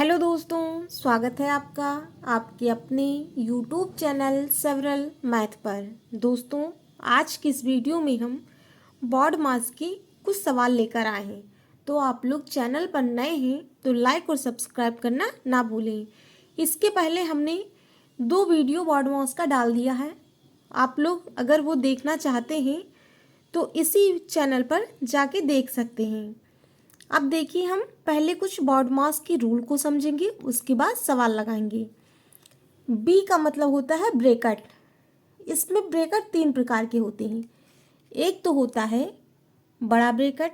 Hello दोस्तों, स्वागत है आपका आपके अपने यूट्यूब चैनल सेवरल मैथ पर। दोस्तों, आज की इस वीडियो में हम बोर्ड मास के कुछ सवाल लेकर आए हैं। तो आप लोग चैनल पर नए हैं तो लाइक और सब्सक्राइब करना ना भूलें। इसके पहले हमने 2 वीडियो बोर्ड मास का डाल दिया है। आप लोग अगर वो देखना चाहते हैं तो इसी चैनल पर जाके देख सकते हैं। अब देखिए, हम पहले कुछ बोर्ड मास की रूल को समझेंगे, उसके बाद सवाल लगाएंगे। बी का मतलब होता है ब्रैकेट। इसमें ब्रैकेट 3 प्रकार के होते हैं। एक तो होता है बड़ा ब्रैकेट,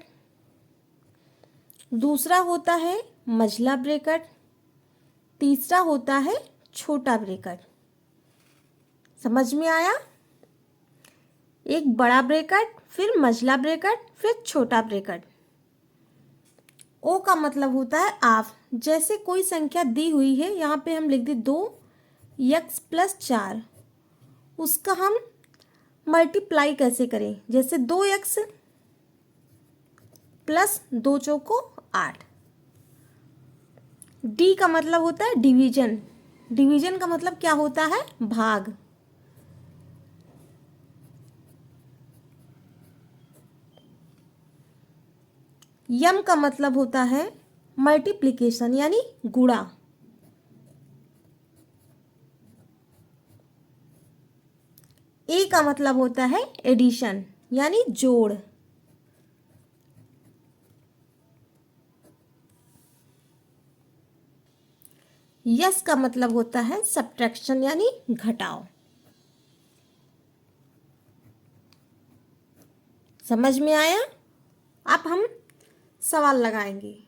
दूसरा होता है मझला ब्रैकेट, तीसरा होता है छोटा ब्रैकेट। समझ में आया? एक बड़ा ब्रैकेट, फिर मझला ब्रैकेट, फिर छोटा ब्रैकेट। ओ का मतलब होता है हाफ। जैसे कोई संख्या दी हुई है, यहाँ पे हम लिख दी 2x + 4। उसका हम मल्टीप्लाई कैसे करें? जैसे 2x + 2 चौको 8। डी का मतलब होता है डिवीजन। डिवीजन का मतलब क्या होता है? भाग। यम का मतलब होता है मल्टीप्लिकेशन यानी गुणा। ए का मतलब होता है एडिशन यानी जोड़। यस का मतलब होता है सब्ट्रैक्शन यानी घटाव। समझ में आया? अब हम सवाल लगाएंगे।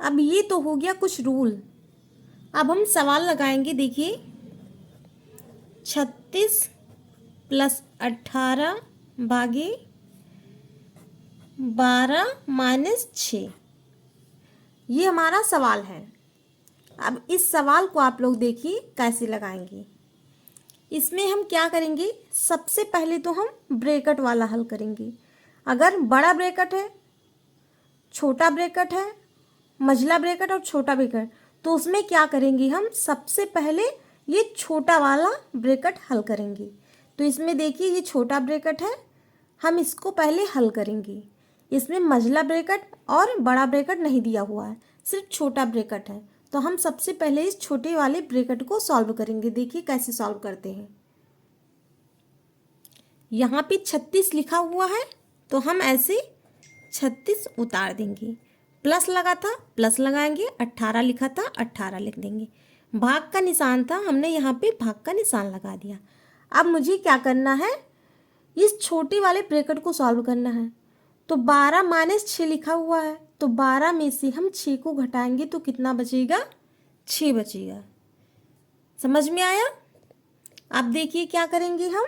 अब ये तो हो गया कुछ रूल। अब हम सवाल लगाएंगे। देखिए, 36 + 18 भागे 12 - 6, ये हमारा सवाल है। अब इस सवाल को आप लोग देखिए कैसे लगाएंगे। इसमें हम क्या करेंगे? सबसे पहले तो हम ब्रैकेट वाला हल करेंगे। अगर बड़ा ब्रैकेट है, छोटा ब्रैकेट है, मझला ब्रैकेट और छोटा ब्रैकेट, तो उसमें क्या करेंगे? हम सबसे पहले ये छोटा वाला ब्रैकेट हल करेंगे। तो इसमें देखिए, ये छोटा ब्रैकेट है, हम इसको पहले हल करेंगे। इसमें मझला ब्रैकेट और बड़ा ब्रैकेट नहीं दिया हुआ है, सिर्फ छोटा ब्रैकेट है। तो हम सबसे पहले इस छोटे वाले ब्रैकेट को सॉल्व करेंगे। देखिए कैसे सॉल्व करते हैं। यहाँ पे 36 लिखा हुआ है, तो हम ऐसे 36 उतार देंगे। प्लस लगा था, प्लस लगाएंगे। 18 लिखा था, 18 लिख देंगे। भाग का निशान था, हमने यहाँ पे भाग का निशान लगा दिया। अब मुझे क्या करना है? इस छोटे वाले ब्रैकेट को सॉल्व करना है। तो 12 - 6 लिखा हुआ है, तो 12 में से हम 6 को घटाएंगे तो कितना बचेगा? 6 बचेगा। समझ में आया? अब देखिए क्या करेंगे हम।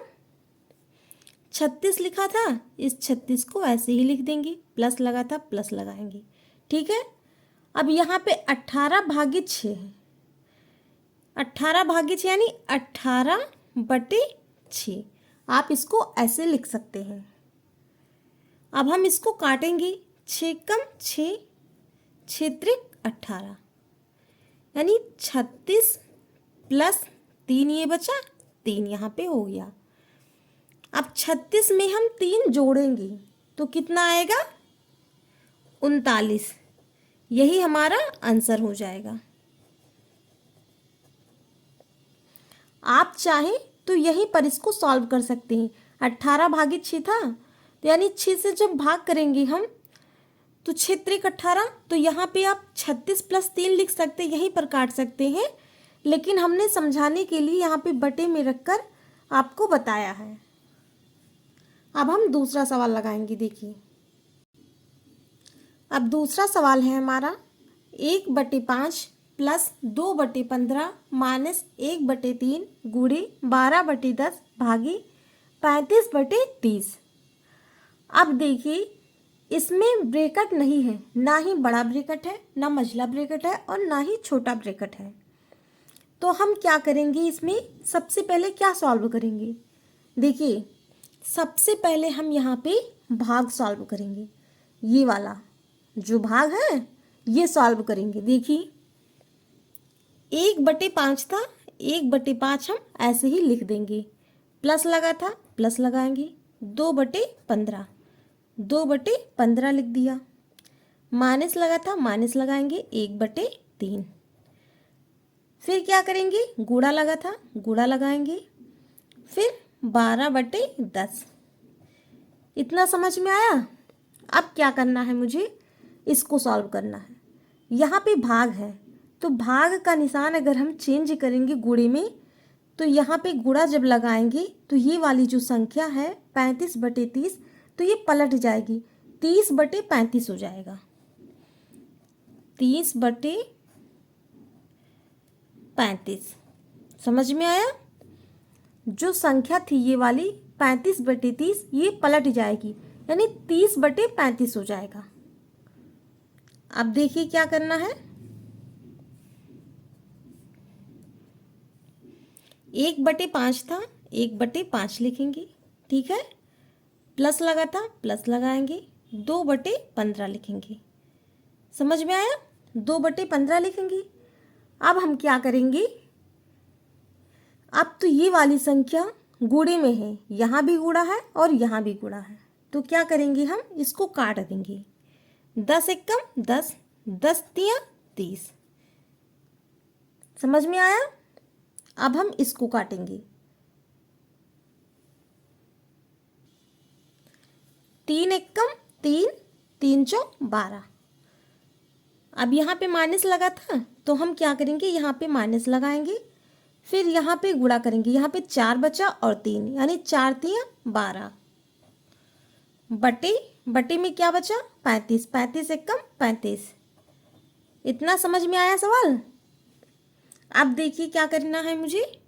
36 लिखा था, इस 36 को ऐसे ही लिख देंगे। प्लस लगा था, प्लस लगाएंगे। ठीक है। अब यहाँ पे 18 भागे 6 है। 18 भागे 6 यानी 18/6। आप इसको ऐसे लिख सकते हैं। अब हम इसको काटेंगे। 6 कम 6, 6 त्रिक 18 यानी 36 + 3 ये बचा, 3 यहाँ पे हो गया। अब 36 में हम 3 जोड़ेंगे तो कितना आएगा? 39। यही हमारा आंसर हो जाएगा। आप चाहें तो यहीं पर इसको सॉल्व कर सकते हैं। 18 भागे 6 था, तो यानी 6 से जब भाग करेंगे हम तो 6 त्रिक 18, तो यहाँ पे आप 36 + 3 लिख सकते हैं, यहीं पर काट सकते हैं। लेकिन हमने समझाने के लिए यहाँ पे बटे में रखकर आपको बताया है। अब हम दूसरा सवाल लगाएंगे। देखिए, अब दूसरा सवाल है हमारा 1/5 + 2/15 - 1/3 गुणे 12/10 भागे 35/30। अब देखिए, इसमें ब्रैकेट नहीं है, ना ही बड़ा ब्रैकेट है, ना मझला ब्रैकेट है और ना ही छोटा ब्रैकेट है। तो हम क्या करेंगे? इसमें सबसे पहले क्या सॉल्व करेंगे? देखिए, सबसे पहले हम यहाँ पे भाग सॉल्व करेंगे। ये वाला जो भाग है, ये सॉल्व करेंगे। देखिए 1/5 था, 1/5 हम ऐसे ही लिख देंगे। प्लस लगा था, प्लस लगाएंगे। 2/15, 2/15 लिख दिया। माइनस लगा था, माइनस लगाएंगे 1/3। फिर क्या करेंगे, गुणा लगा था, गुणा लगाएंगे। फिर 12/10। इतना समझ में आया। अब क्या करना है, मुझे इसको सॉल्व करना है। यहाँ पे भाग है, तो भाग का निशान अगर हम चेंज करेंगे गुणे में, तो यहाँ पे गुणा जब लगाएंगे तो ये वाली जो संख्या है 35/30, तो ये पलट जाएगी, 30/35 हो जाएगा। 30/35 समझ में आया। जो संख्या थी ये वाली 35/30, ये पलट जाएगी, यानी 30/35 हो जाएगा। अब देखिए क्या करना है, 1/5 था, 1/5 लिखेंगे, ठीक है। प्लस लगा था, प्लस लगाएंगे। 2/15 लिखेंगे। समझ में आया, 2/15 लिखेंगे। अब हम क्या करेंगे, अब तो ये वाली संख्या गुणे में है, यहाँ भी गुणा है और यहाँ भी गुणा है, तो क्या करेंगे, हम इसको काट देंगे। 10 एकम 10, 10 तिया 30। समझ में आया। अब हम इसको काटेंगे। 3 एकम 3, 3 चौक 12। अब यहाँ पे माइनस लगा था, तो हम क्या करेंगे, यहाँ पे माइनस लगाएंगे। फिर यहाँ पे गुणा करेंगे, यहाँ पे 4 बचा और 3, यानी 4 तिया 12। बटे में क्या बचा, 35, 35 एकम 35। इतना समझ में आया सवाल। अब देखिए क्या करना है मुझे,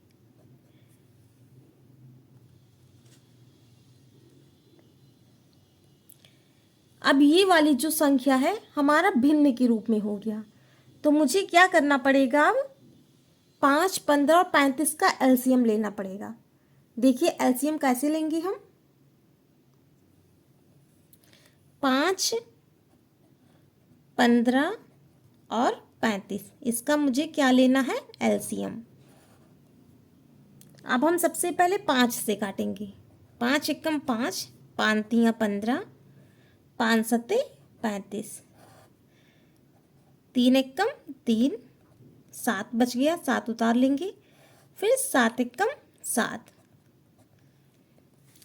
अब ये वाली जो संख्या है हमारा भिन्न के रूप में हो गया, तो मुझे क्या करना पड़ेगा, अब 5, 15 और 35 का एलसीएम लेना पड़ेगा। देखिए एलसीएम कैसे लेंगे हम, 5, 15 और 35, इसका मुझे क्या लेना है, एलसीएम। अब हम सबसे पहले 5 से काटेंगे। 5 एकम 5, 5 तिया 15, 5 सत्ते 35, 3 एकम 3, 7 बच गया, 7 उतार लेंगे। फिर 7 एकम 7,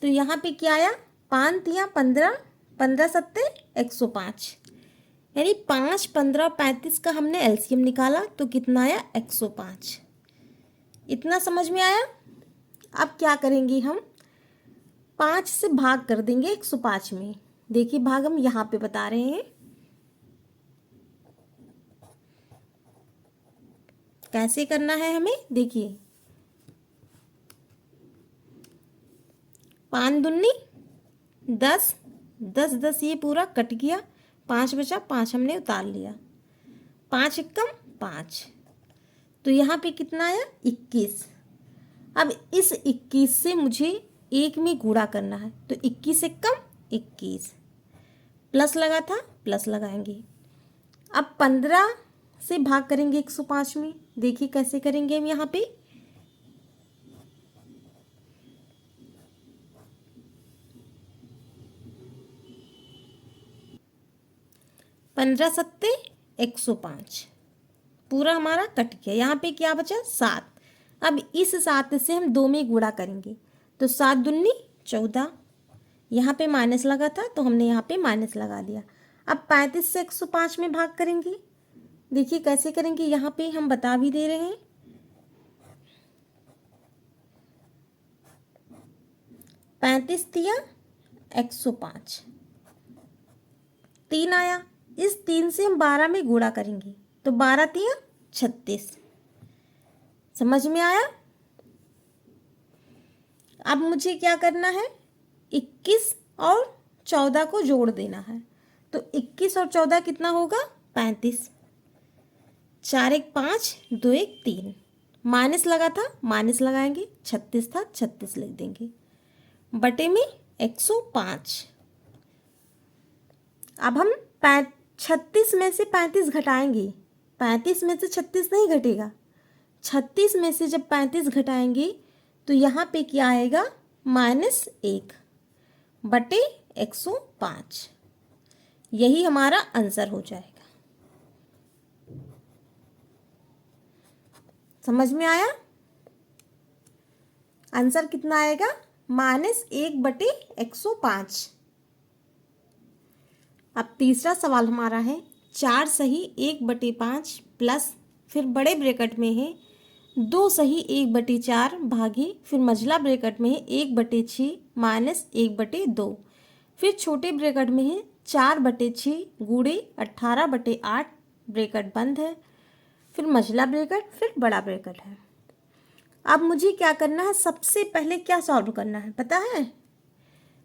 तो यहाँ पे क्या आया, 5 तिया 15, 15 सत्ते 105, यानी 5, 15 और 35 का हमने एलसीएम निकाला तो कितना आया, 105। इतना समझ में आया। अब क्या करेंगे, हम 5 से भाग कर देंगे 105 में। देखिए भाग हम यहाँ पे बता रहे हैं, कैसे करना है हमें। देखिए 5 दूनी 10, 10 10 ये पूरा कट गया, 5 बचा, 5 हमने उतार लिया। 5 एकम 5, तो यहाँ पे कितना आया, 21। अब इस 21 से मुझे एक में गुणा करना है, तो 21 एकम 21। प्लस लगा था, प्लस लगाएंगे। अब 15 से भाग करेंगे 105 में। देखिए कैसे करेंगे हम, यहाँ पे 15 सत्ते 105, पूरा हमारा कट गया। यहाँ पे क्या बचा, 7। अब इस 7 से हम 2 में गुणा करेंगे, तो 7 दूनी 14। यहाँ पे माइनस लगा था तो हमने यहाँ पे माइनस लगा दिया। अब 35 से 105 में भाग करेंगे। देखिए कैसे करेंगे, यहाँ पे हम बता भी दे रहे हैं। 35 तिया 105, 3 आया। इस 3 से हम 12 में गुणा करेंगे, तो 12 तिया 36। समझ में आया। अब मुझे क्या करना है, 21 और 14 को जोड़ देना है, तो 21 और 14 कितना होगा, 35। 4 एक 5, 2 एक 3, माइनस लगा था, माइनस लगाएंगे। 36 था, 36 लिख देंगे। बटे में 105। अब हम 36 में से 35 घटाएंगे, 35 में से 36 नहीं घटेगा, 36 में से जब 35 घटाएंगे तो यहाँ पे क्या आएगा, -1 बटे 105। यही हमारा आंसर हो जाएगा। समझ में आया? आंसर कितना आएगा, -1 बटे 105। अब तीसरा सवाल हमारा है 4 सही 1/5 प्लस, फिर बड़े ब्रैकेट में है 2 सही 1/4 भागी, फिर मझला ब्रैकेट में है 1/6 माइनस 1/2, फिर छोटे ब्रैकेट में है 4/6 गुणे 18/8, ब्रैकेट बंद है, फिर मझला ब्रैकेट, फिर बड़ा ब्रैकेट है। अब मुझे क्या करना है, सबसे पहले क्या सॉल्व करना है पता है?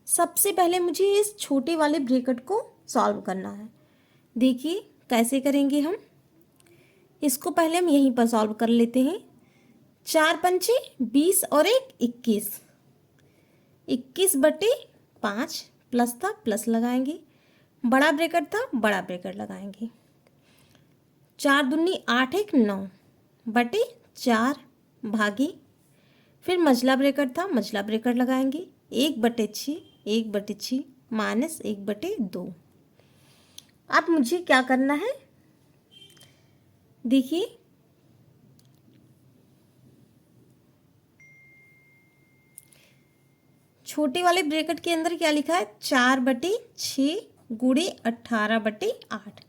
सबसे पहले मुझे इस छोटे वाले ब्रैकेट को सॉल्व करना है। देखिए कैसे करेंगे हम, इसको पहले हम यहीं पर सॉल्व कर लेते हैं। 4 पंचे 20 और 1 21, 21/5 प्लस था प्लस लगाएंगे, बड़ा ब्रैकेट था बड़ा ब्रैकेट लगाएंगे। 4 दूनी 8 1 9 बटे 4 भागी, फिर मझला ब्रैकेट था मझला ब्रैकेट लगाएंगे, 1/6 माइनस 1/2। अब मुझे क्या करना है, देखिए छोटे वाले ब्रैकेट के अंदर क्या लिखा है, 4/6 गुणे 18/8,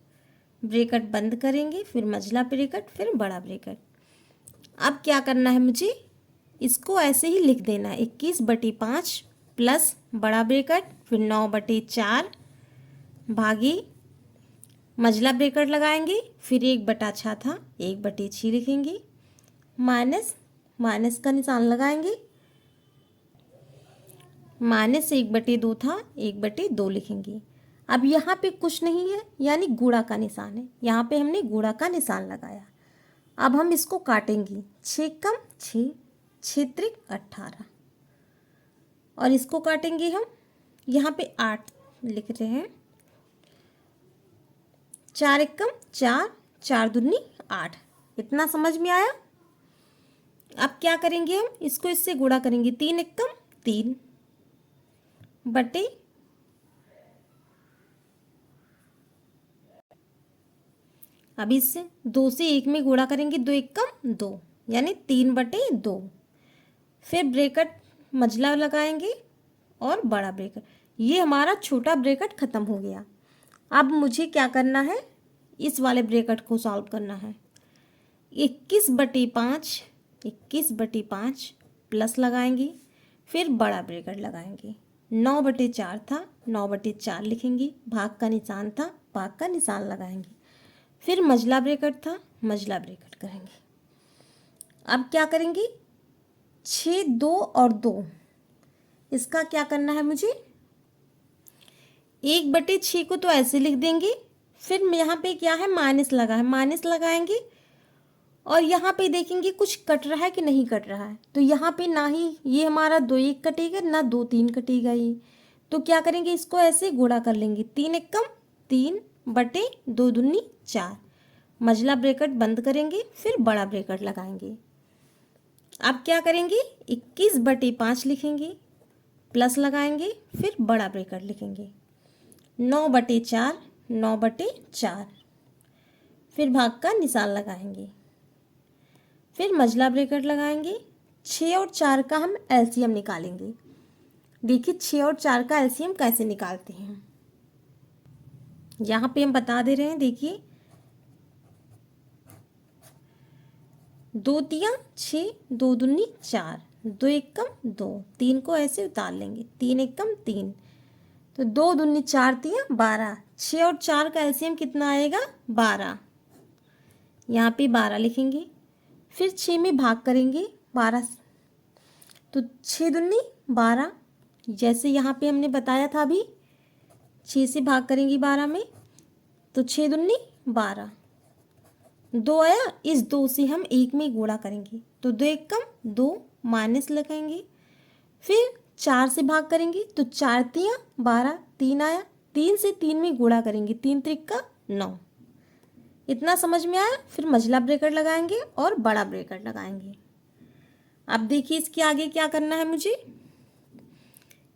ब्रैकेट बंद करेंगे, फिर मझला ब्रैकेट, फिर बड़ा ब्रैकेट। अब क्या करना है मुझे, इसको ऐसे ही लिख देना है 21/5 प्लस बड़ा ब्रैकेट, फिर 9/4 भागी, मझला ब्रैकेट लगाएंगे, फिर 1/6 था 1/6 लिखेंगे, माइनस माइनस का निशान लगाएंगे, -1/2 था 1/2 लिखेंगे। अब यहाँ पे कुछ नहीं है यानी गुणा का निशान है, यहाँ पे हमने गुणा का निशान लगाया। अब हम इसको काटेंगे, 6 कम 6, 6 त्रिक 18, और इसको काटेंगे हम, यहाँ पे 8 लिख रहे हैं, 4 1 कम 4, 4 दूनी 8। इतना समझ में आया? अब क्या करेंगे हम, इसको इससे गुणा करेंगे, 3 1 कम 3 बटे, अब इससे 2 से 1 में गुणा करेंगे, 2 1 कम 2 यानी 3/2, फिर ब्रैकेट मझला लगाएंगे और बड़ा ब्रैकेट। ये हमारा छोटा ब्रैकेट ख़त्म हो गया। अब मुझे क्या करना है, इस वाले ब्रैकेट को सॉल्व करना है। 21/5 प्लस लगाएंगे, फिर बड़ा ब्रैकेट लगाएंगे, 9/4 था 9/4 लिखेंगे, भाग का निशान था भाग का निशान लगाएंगे, फिर मझला ब्रैकेट था मझला ब्रैकेट करेंगे। अब क्या करेंगे, 6 2 और 2, इसका क्या करना है मुझे, 1/6 को तो ऐसे लिख देंगे, फिर यहाँ पे क्या है माइनस लगा है, माइनस लगाएंगे, और यहाँ पे देखेंगे कुछ कट रहा है कि नहीं कट रहा है, तो यहाँ पे ना ही ये हमारा 2 1 कटेगा ना 2 3 कटेगा ये, तो क्या करेंगे, इसको ऐसे गुणा कर लेंगे, 3 1 कम 3 बटे 2 दूनी 4, मझला ब्रैकेट बंद करेंगे, फिर बड़ा ब्रैकेट लगाएंगे। अब क्या करेंगे, 21/5 लिखेंगे, प्लस लगाएंगे, फिर बड़ा ब्रैकेट लिखेंगे, 9/4 9/4, फिर भाग का निशान लगाएंगे, फिर मझला ब्रैकेट लगाएंगे। 6 और 4 का हम एलसीएम निकालेंगे। देखिए 6 और 4 का एलसीएम कैसे निकालते हैं, यहाँ पे हम बता दे रहे हैं। देखिए 2 तिया 6, 2 दूनी 4, 2 1 कम 2, 3 को ऐसे उतार लेंगे, 3 1 कम 3, तो 2 दूनी 4 तिया 12, 6 और 4 का एलसीएम कितना आएगा 12, यहाँ पे 12 लिखेंगे, फिर 6 में भाग करेंगे 12, तो 6 दूनी 12, जैसे यहाँ पे हमने बताया था अभी, 6 से भाग करेंगे 12 में, तो 6 दूनी 12, 2 आया, इस 2 से हम 1 में गुणा करेंगे, तो 2 1 कम 2 माइनस लगाएंगे, फिर 4 से भाग करेंगे, तो 4 तिया 12, 3 आया, 3 से 3 में गुणा करेंगे, 3 त्रिक का 9। इतना समझ में आया। फिर मंझला ब्रैकेट लगाएंगे और बड़ा ब्रैकेट लगाएंगे। अब देखिए इसके आगे क्या करना है मुझे।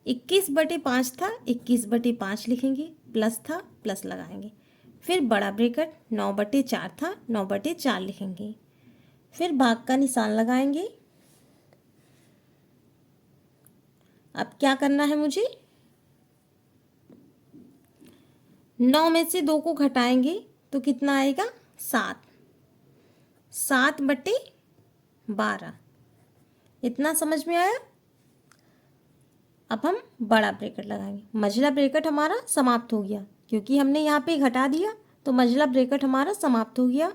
21/5 था, 21/5 लिखेंगे, प्लस था, प्लस लगाएंगे। फिर बड़ा ब्रैकेट 9/4 था, 9/4 लिखेंगे। फिर भाग का निशान लगाएंगे। अब क्या करना है मुझे, 9 में से 2 को घटाएंगे तो कितना आएगा, 7। 7/12। इतना समझ में आया। अब हम बड़ा ब्रैकेट लगाएंगे। मंझला ब्रैकेट हमारा समाप्त हो गया, क्योंकि हमने यहाँ पे घटा दिया तो मंझला ब्रैकेट हमारा समाप्त हो गया।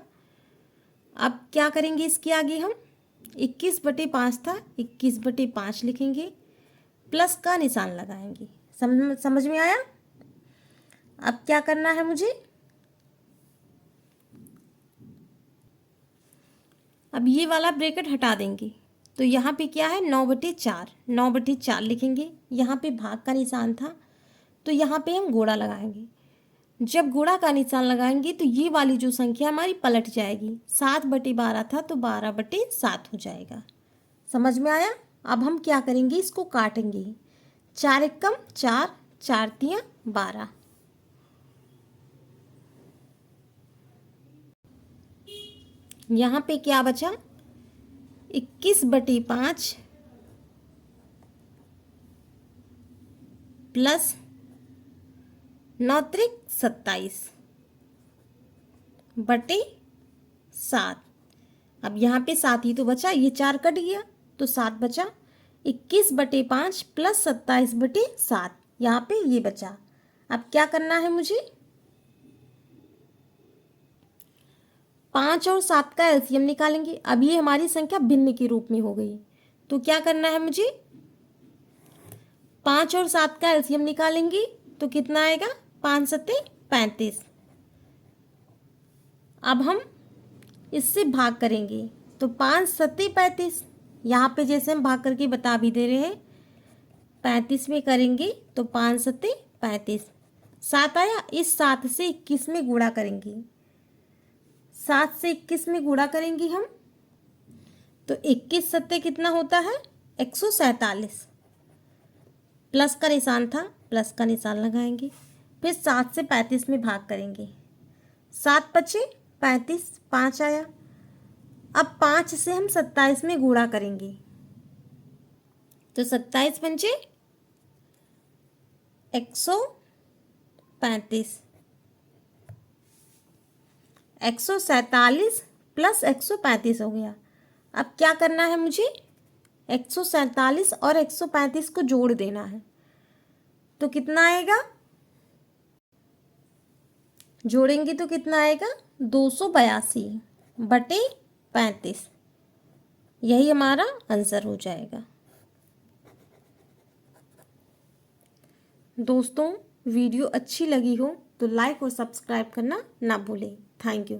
अब क्या करेंगे इसके आगे हम, 21/5 था, 21/5 लिखेंगे, प्लस का निशान लगाएंगे। समझ में आया। अब क्या करना है मुझे, अब ये वाला ब्रैकेट हटा देंगे तो यहाँ पे क्या है, 9/4, 9/4 लिखेंगे। यहाँ पे भाग का निशान था तो यहाँ पे हम गुणा लगाएंगे। जब गुणा का निशान लगाएंगे तो ये वाली जो संख्या हमारी पलट जाएगी। 7/12 था तो 12/7 हो जाएगा। समझ में आया। अब हम क्या करेंगे, इसको काटेंगे। 4 एकम 4, 4 तियां 12। यहाँ पे क्या बचा, 21/5 प्लस 9×27/7। अब यहाँ पे 7 ही तो बचा, ये 4 कट गया तो 7 बचा। 21/5 प्लस 27/7, यहाँ पे ये बचा। अब क्या करना है मुझे, 5 और 7 का एलसीएम निकालेंगे। अब ये हमारी संख्या भिन्न के रूप में हो गई तो क्या करना है मुझे, 5 और 7 का एलसीएम निकालेंगे तो कितना आएगा, 5 सत्ते 35। अब हम इससे भाग करेंगे तो 5 सत्ते 35। यहाँ पे जैसे हम भाग करके बता भी दे रहे हैं, 35 में करेंगे तो 5 सत्ते 35। 7 आया, इस 7 से 21 में गुणा करेंगे। 7 से 21 में गुणा करेंगे हम तो 21 सत्ते कितना होता है, 147। प्लस का निशान था, प्लस का निशान लगाएंगे। फिर 7 से 35 में भाग करेंगे। 7 बचे 35, 5 आया। अब 5 से हम 27 में गुणा करेंगे तो 27 पंचे 135। 147 प्लस 135 हो गया। अब क्या करना है मुझे, 147 और 135 को जोड़ देना है तो कितना आएगा, जोड़ेंगे तो कितना आएगा, 282/35। यही हमारा आंसर हो जाएगा। दोस्तों वीडियो अच्छी लगी हो तो लाइक और सब्सक्राइब करना ना भूलें। Thank you.